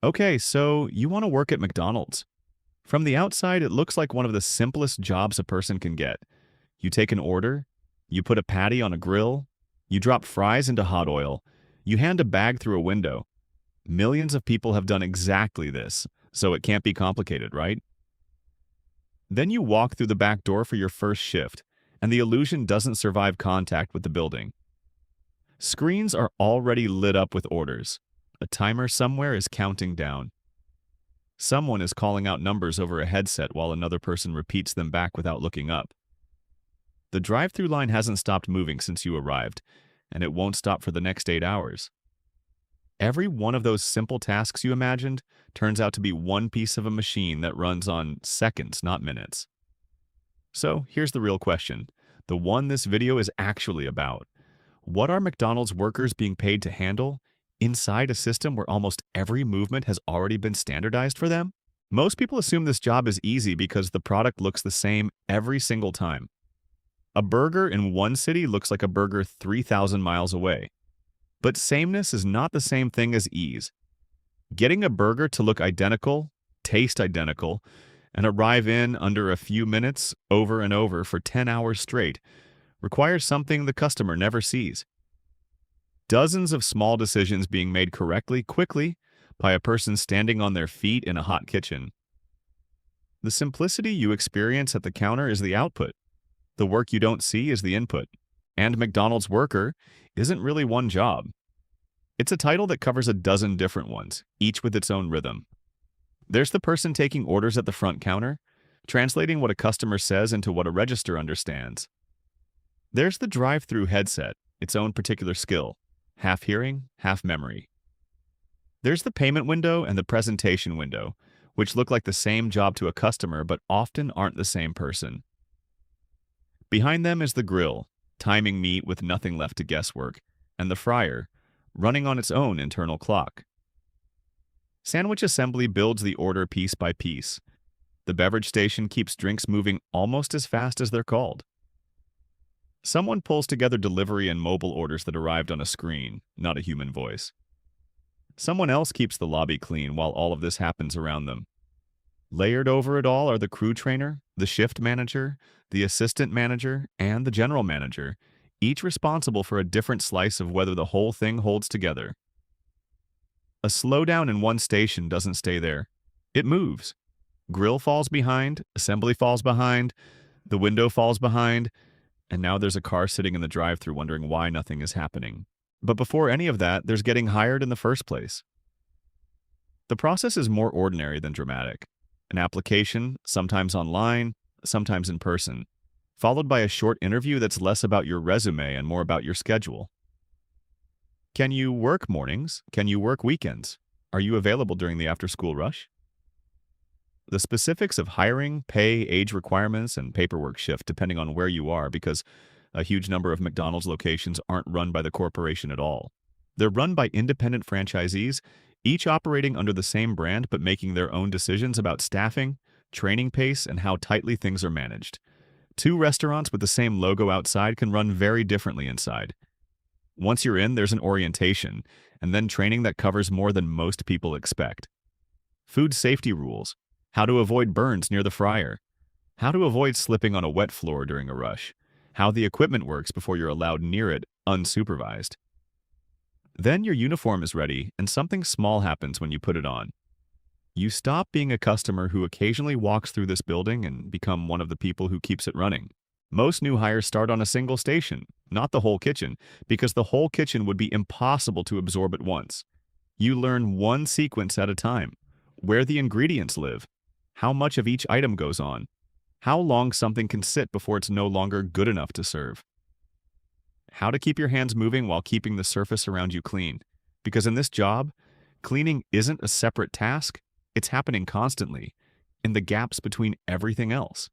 Okay, so you want to work at McDonald's. From the outside, it looks like one of the simplest jobs a person can get. You take an order, you put a patty on a grill, you drop fries into hot oil, you hand a bag through a window. Millions of people have done exactly this, so it can't be complicated, right? Then you walk through the back door for your first shift, and the illusion doesn't survive contact with the building. Screens are already lit up with orders. A timer somewhere is counting down. Someone is calling out numbers over a headset while another person repeats them back without looking up. The drive-thru line hasn't stopped moving since you arrived, and it won't stop for the next 8 hours. Every one of those simple tasks you imagined turns out to be one piece of a machine that runs on seconds, not minutes. So here's the real question, the one this video is actually about. What are McDonald's workers being paid to handle inside a system where almost every movement has already been standardized for them? Most people assume this job is easy because the product looks the same every single time. A burger in one city looks like a burger 3,000 miles away. But sameness is not the same thing as ease. Getting a burger to look identical, taste identical, and arrive in under a few minutes over and over for 10 hours straight requires something the customer never sees. Dozens of small decisions being made correctly, quickly, by a person standing on their feet in a hot kitchen. The simplicity you experience at the counter is the output. The work you don't see is the input. And McDonald's worker isn't really one job. It's a title that covers a dozen different ones, each with its own rhythm. There's the person taking orders at the front counter, translating what a customer says into what a register understands. There's the drive-thru headset, its own particular skill, half hearing, half memory. There's the payment window and the presentation window, which look like the same job to a customer but often aren't the same person. Behind them is the grill, timing meat with nothing left to guesswork, and the fryer, running on its own internal clock. Sandwich assembly builds the order piece by piece. The beverage station keeps drinks moving almost as fast as they're called. Someone pulls together delivery and mobile orders that arrived on a screen, not a human voice. Someone else keeps the lobby clean while all of this happens around them. Layered over it all are the crew trainer, the shift manager, the assistant manager, and the general manager, each responsible for a different slice of whether the whole thing holds together. A slowdown in one station doesn't stay there. It moves. Grill falls behind, assembly falls behind, the window falls behind, and now there's a car sitting in the drive-thru wondering why nothing is happening. But before any of that, there's getting hired in the first place. The process is more ordinary than dramatic. An application, sometimes online, sometimes in person, followed by a short interview that's less about your resume and more about your schedule. Can you work mornings? Can you work weekends? Are you available during the after-school rush? The specifics of hiring, pay, age requirements, and paperwork shift depending on where you are because a huge number of McDonald's locations aren't run by the corporation at all. They're run by independent franchisees, each operating under the same brand but making their own decisions about staffing, training pace, and how tightly things are managed. Two restaurants with the same logo outside can run very differently inside. Once you're in, there's an orientation, and then training that covers more than most people expect. Food safety rules, how to avoid burns near the fryer, how to avoid slipping on a wet floor during a rush, how the equipment works before you're allowed near it unsupervised. Then your uniform is ready, and something small happens when you put it on. You stop being a customer who occasionally walks through this building and become one of the people who keeps it running. Most new hires start on a single station, not the whole kitchen, because the whole kitchen would be impossible to absorb at once. You learn one sequence at a time, where the ingredients live, how much of each item goes on, how long something can sit before it's no longer good enough to serve. How to keep your hands moving while keeping the surface around you clean. Because in this job, cleaning isn't a separate task, it's happening constantly, in the gaps between everything else.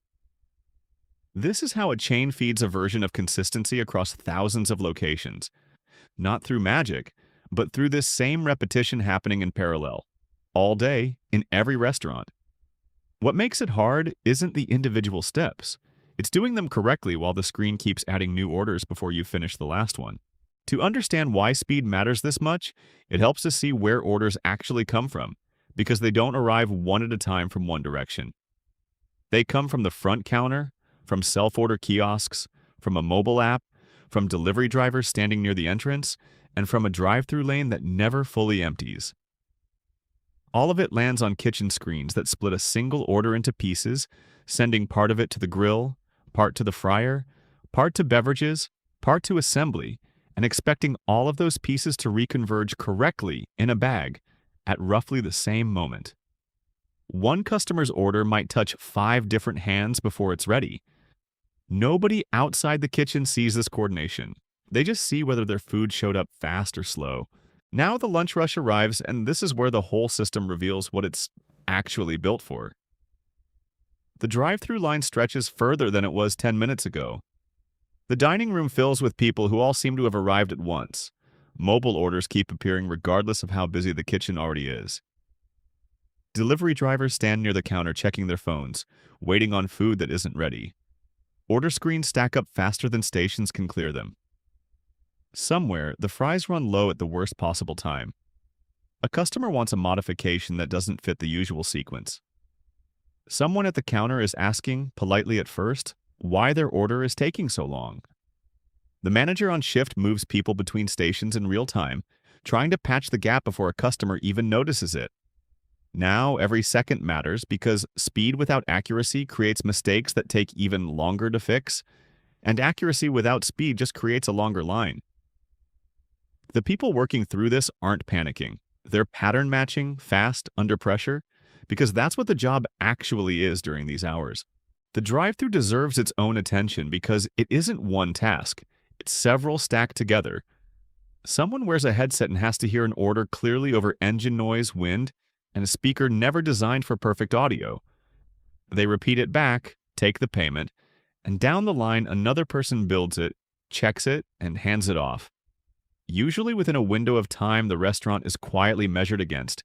This is how a chain feeds a version of consistency across thousands of locations. Not through magic, but through this same repetition happening in parallel, all day, in every restaurant. What makes it hard isn't the individual steps. It's doing them correctly while the screen keeps adding new orders before you finish the last one. To understand why speed matters this much, it helps to see where orders actually come from. because they don't arrive one at a time from one direction. They come from the front counter, from self-order kiosks, from a mobile app, from delivery drivers standing near the entrance, and from a drive-thru lane that never fully empties. All of it lands on kitchen screens that split a single order into pieces, sending part of it to the grill, part to the fryer, part to beverages, part to assembly, and expecting all of those pieces to reconverge correctly in a bag at roughly the same moment. One customer's order might touch 5 different hands before it's ready. Nobody outside the kitchen sees this coordination. They just see whether their food showed up fast or slow. Now the lunch rush arrives, and this is where the whole system reveals what it's actually built for. The drive-thru line stretches further than it was 10 minutes ago. The dining room fills with people who all seem to have arrived at once. Mobile orders keep appearing regardless of how busy the kitchen already is. Delivery drivers stand near the counter checking their phones, waiting on food that isn't ready. Order screens stack up faster than stations can clear them. Somewhere, the fries run low at the worst possible time. A customer wants a modification that doesn't fit the usual sequence. Someone at the counter is asking, politely at first, why their order is taking so long. The manager on shift moves people between stations in real time, trying to patch the gap before a customer even notices it. Now, every second matters because speed without accuracy creates mistakes that take even longer to fix, and accuracy without speed just creates a longer line. The people working through this aren't panicking. They're pattern matching, fast, under pressure, because that's what the job actually is during these hours. The drive-thru deserves its own attention because it isn't one task. It's several stacked together. Someone wears a headset and has to hear an order clearly over engine noise, wind, and a speaker never designed for perfect audio. They repeat it back, take the payment, and down the line another person builds it, checks it, and hands it off. Usually within a window of time the restaurant is quietly measured against,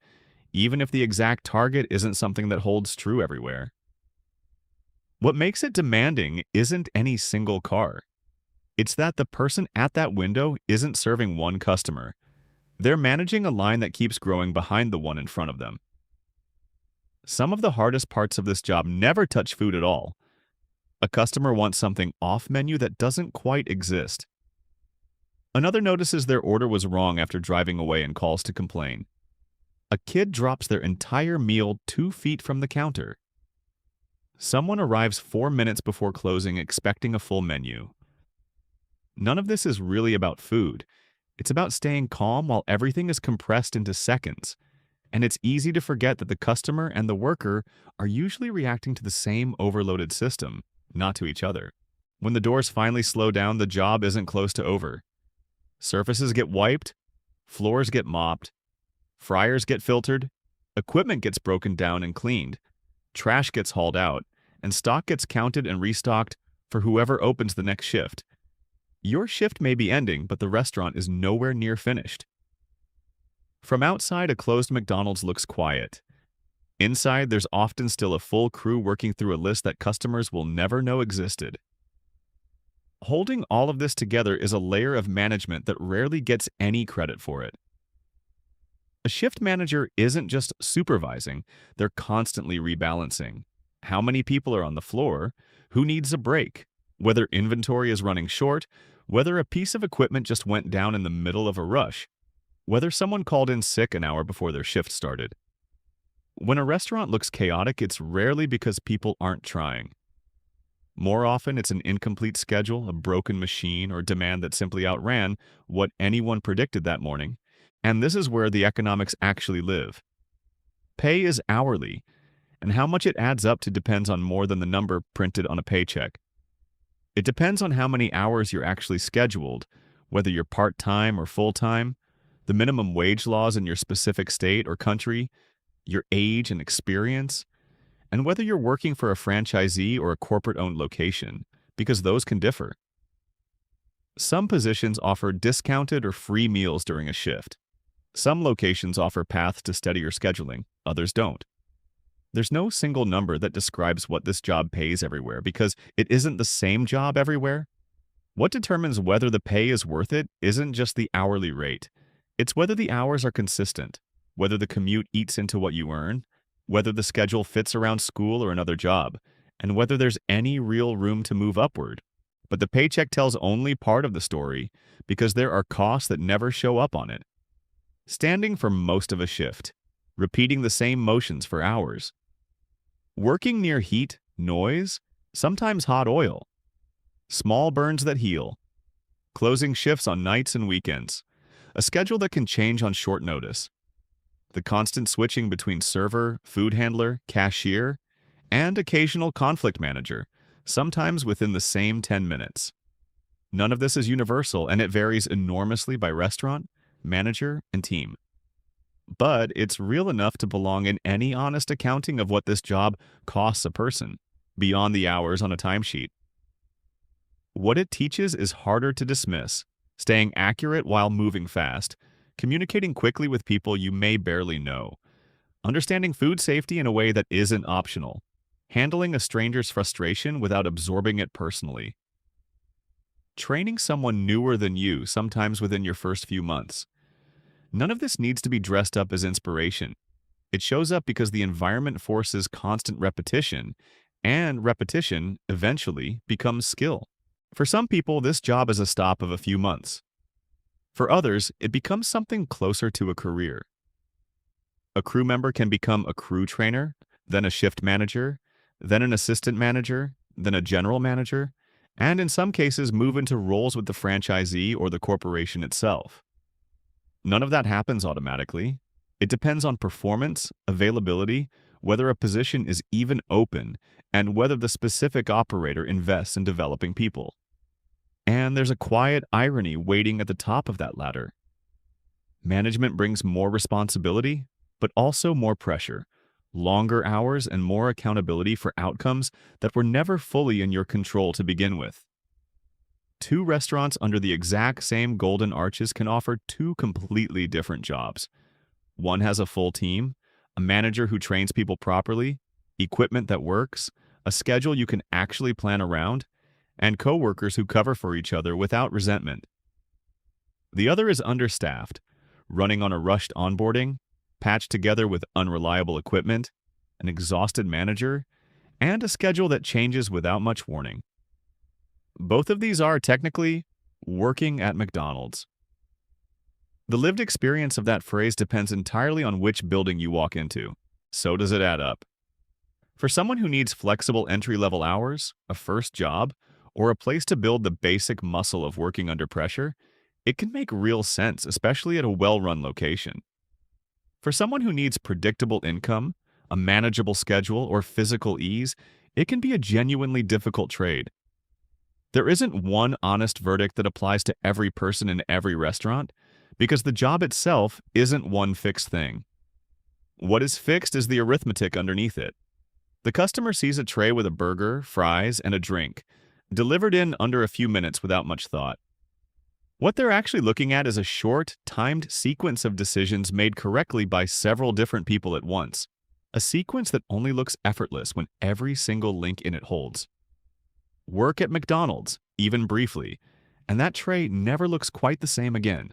even if the exact target isn't something that holds true everywhere. What makes it demanding isn't any single car. It's that the person at that window isn't serving one customer. They're managing a line that keeps growing behind the one in front of them. Some of the hardest parts of this job never touch food at all. A customer wants something off-menu that doesn't quite exist. Another notices their order was wrong after driving away and calls to complain. A kid drops their entire meal 2 feet from the counter. Someone arrives 4 minutes before closing expecting a full menu. None of this is really about food. It's about staying calm while everything is compressed into seconds. And it's easy to forget that the customer and the worker are usually reacting to the same overloaded system, not to each other. When the doors finally slow down, the job isn't close to over. Surfaces get wiped, floors get mopped, fryers get filtered, equipment gets broken down and cleaned, trash gets hauled out, and stock gets counted and restocked for whoever opens the next shift. Your shift may be ending, but the restaurant is nowhere near finished. From outside, a closed McDonald's looks quiet. Inside, there's often still a full crew working through a list that customers will never know existed. Holding all of this together is a layer of management that rarely gets any credit for it. A shift manager isn't just supervising, they're constantly rebalancing. How many people are on the floor? Who needs a break? Whether inventory is running short, whether a piece of equipment just went down in the middle of a rush, whether someone called in sick an hour before their shift started. When a restaurant looks chaotic, it's rarely because people aren't trying. More often, it's an incomplete schedule, a broken machine, or demand that simply outran what anyone predicted that morning. And this is where the economics actually live. Pay is hourly, and how much it adds up to depends on more than the number printed on a paycheck. It depends on how many hours you're actually scheduled, whether you're part-time or full-time, the minimum wage laws in your specific state or country, your age and experience, and whether you're working for a franchisee or a corporate-owned location, because those can differ. Some positions offer discounted or free meals during a shift. Some locations offer paths to steadier scheduling, others don't. There's no single number that describes what this job pays everywhere because it isn't the same job everywhere. What determines whether the pay is worth it isn't just the hourly rate. It's whether the hours are consistent, whether the commute eats into what you earn, whether the schedule fits around school or another job, and whether there's any real room to move upward. But the paycheck tells only part of the story because there are costs that never show up on it. Standing for most of a shift, repeating the same motions for hours, working near heat, noise, sometimes hot oil, small burns that heal, closing shifts on nights and weekends, a schedule that can change on short notice, the constant switching between server, food handler, cashier, and occasional conflict manager, sometimes within the same 10 minutes. None of this is universal, and it varies enormously by restaurant, manager, and team. But it's real enough to belong in any honest accounting of what this job costs a person, beyond the hours on a timesheet. What it teaches is harder to dismiss, staying accurate while moving fast, communicating quickly with people you may barely know, understanding food safety in a way that isn't optional, handling a stranger's frustration without absorbing it personally, training someone newer than you sometimes within your first few months. None of this needs to be dressed up as inspiration. It shows up because the environment forces constant repetition, and repetition eventually becomes skill. For some people, this job is a stop of a few months. For others, it becomes something closer to a career. A crew member can become a crew trainer, then a shift manager, then an assistant manager, then a general manager, and in some cases move into roles with the franchisee or the corporation itself. None of that happens automatically. It depends on performance, availability, whether a position is even open, and whether the specific operator invests in developing people. And there's a quiet irony waiting at the top of that ladder. Management brings more responsibility, but also more pressure, longer hours, and more accountability for outcomes that were never fully in your control to begin with. Two restaurants under the exact same golden arches can offer two completely different jobs. One has a full team, a manager who trains people properly, equipment that works, a schedule you can actually plan around, and coworkers who cover for each other without resentment. The other is understaffed, running on a rushed onboarding, patched together with unreliable equipment, an exhausted manager, and a schedule that changes without much warning. Both of these are, technically, working at McDonald's. The lived experience of that phrase depends entirely on which building you walk into. So does it add up? For someone who needs flexible entry-level hours, a first job, or a place to build the basic muscle of working under pressure, it can make real sense, especially at a well-run location. For someone who needs predictable income, a manageable schedule, or physical ease, it can be a genuinely difficult trade. There isn't one honest verdict that applies to every person in every restaurant, because the job itself isn't one fixed thing. What is fixed is the arithmetic underneath it. The customer sees a tray with a burger, fries, and a drink, delivered in under a few minutes without much thought. What they're actually looking at is a short, timed sequence of decisions made correctly by several different people at once. A sequence that only looks effortless when every single link in it holds. Work at McDonald's, even briefly, and that tray never looks quite the same again.